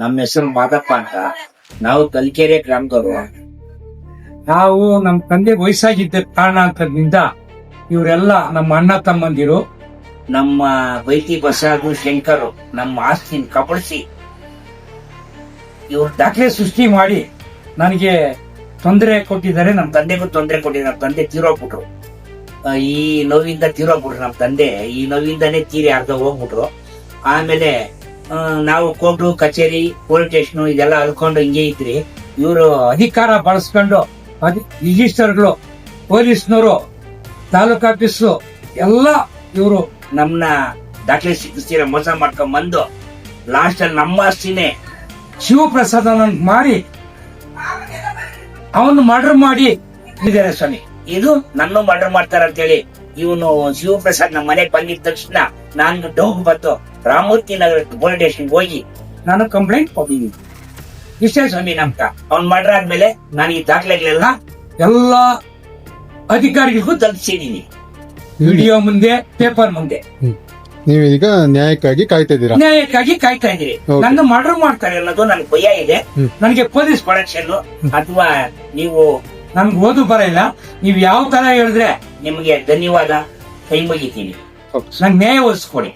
ನಮ್ಮ ಹೆಸರು ಮಾದಪ್ಪ ಅಂತ. ನಾವು ಕಲ್ಕೆರೆ ಗ್ರಾಮದವರು. ನಾವು ನಮ್ಮ ತಂದೆ ವಯಸ್ಸಾಗಿದ್ದ ಕಾರಣಾಂತರದಿಂದ ಇವರೆಲ್ಲ ನಮ್ಮ ಅಣ್ಣ ತಮ್ಮಂದಿರು. ನಮ್ಮ ಬೈತಿ ಬಸದು ಶಂಕರು ನಮ್ಮ ಆಸ್ತಿನ ಕಬಳಿಸಿ ಇವ್ರು ದಾಖಲೆ ಸೃಷ್ಟಿ ಮಾಡಿ ನನಗೆ ತೊಂದರೆ ಕೊಟ್ಟಿದ್ದಾರೆ. ನಮ್ಮ ತಂದೆಗೂ ತೊಂದರೆ ಕೊಟ್ಟಿದ್ರು. ನಮ್ಮ ತಂದೆ ತೀರೋಗ್ಬಿಟ್ರು. ಈ ನೋವಿಂದ ತೀರೋಗ್ಬಿಟ್ರು ನಮ್ಮ ತಂದೆ. ಈ ನೋವಿಂದಾನೇ ತೀರಿ ಅರ್ಧ ಹೋಗ್ಬಿಟ್ರು. ಆಮೇಲೆ ನಾವು ಕೋರ್ಟು ಕಚೇರಿ ಪೊಲೀಸ್ ಸ್ಟೇಷನ್ ಇದೆಲ್ಲ ಅಲ್ಕೊಂಡು ಹಿಂಗೆ ಇದ್ರಿ. ಇವರು ಅಧಿಕಾರ ಬಳಸ್ಕೊಂಡು ರಿಜಿಸ್ಟರ್ಗಳು, ಪೊಲೀಸ್ನವರು, ತಾಲೂಕ್ ಆಫೀಸು ಎಲ್ಲ ಇವರು ನಮ್ನ ದಾಖಲೆ ಸಿಕ್ಕಿಸ್ತೀರ ಮೋಸ ಮಾಡ್ಕೊಂಡ್ ಬಂದು ಲಾಸ್ಟ್ ಅಲ್ಲಿ ನಮ್ಮ ಆಸ್ತಿನೇ ಶಿವಪ್ರಸಾದ್ ಮಾರಿ ಅವನು ಮರ್ಡರ್ ಮಾಡಿ ಇದ್ದಾರೆ ಸ್ವಾಮಿ. ಇದು ನನ್ನ ಮರ್ಡರ್ ಮಾಡ್ತಾರ ಅಂತೇಳಿ ಇವನು ಶಿವಪ್ರಸಾದ್ ನಮ್ಮ ಮನೆಗೆ ಬಂದಿದ ತಕ್ಷಣ ನಾನು ಡೌಟ್ ಬಂತು ರಾಮೂರ್ತಿ ನಗರ ಪೊಲೀಸ್ ಸ್ಟೇಷನ್ ಹೋಗಿ ನಾನು ಕಂಪ್ಲೇಂಟ್ ಕೊಟ್ಟಿದ್ದೀನಿ. ಇಷ್ಟೇ ಸ್ವಾಮಿ ನಮ್ಕ. ಅವ್ನ್ ಮರ್ಡರ್ ಆದ್ಮೇಲೆ ನಾನು ಈ ದಾಖಲೆಗಳೆಲ್ಲ ಎಲ್ಲ ಅಧಿಕಾರಿಗಳಿಗೂ ತಲುಪಿಸಿದೀನಿ. ವಿಡಿಯೋ ಮುಂದೆ, ಪೇಪರ್ ಮುಂದೆ. ನೀವೀಗ ನ್ಯಾಯಕ್ಕಾಗಿ ಕಾಯ್ತಾ ಇದ್ದೀರಾ? ನ್ಯಾಯಕ್ಕಾಗಿ ಕಾಯ್ತಾ ಇದ್ದೀರಿ. ನನ್ನ ಮರ್ಡರ್ ಮಾಡ್ತಾರೆ ಅನ್ನೋದು ನನ್ಗೆ ಭಯ ಇದೆ. ನನಗೆ ಪೊಲೀಸ್ ಪ್ರೊಡಕ್ಷನ್ ಅಥವಾ ನೀವು ನನ್ಗೆ ಓದು ಬರ ಇಲ್ಲ. ನೀವು ಯಾವ ತರ ಹೇಳಿದ್ರೆ ನಿಮಗೆ ಧನ್ಯವಾದ. ಕೈ ಮುಗಿತೀನಿ. ನಂಗೆ ನ್ಯಾಯ ಒಲಿಸ್ಕೊಡಿ.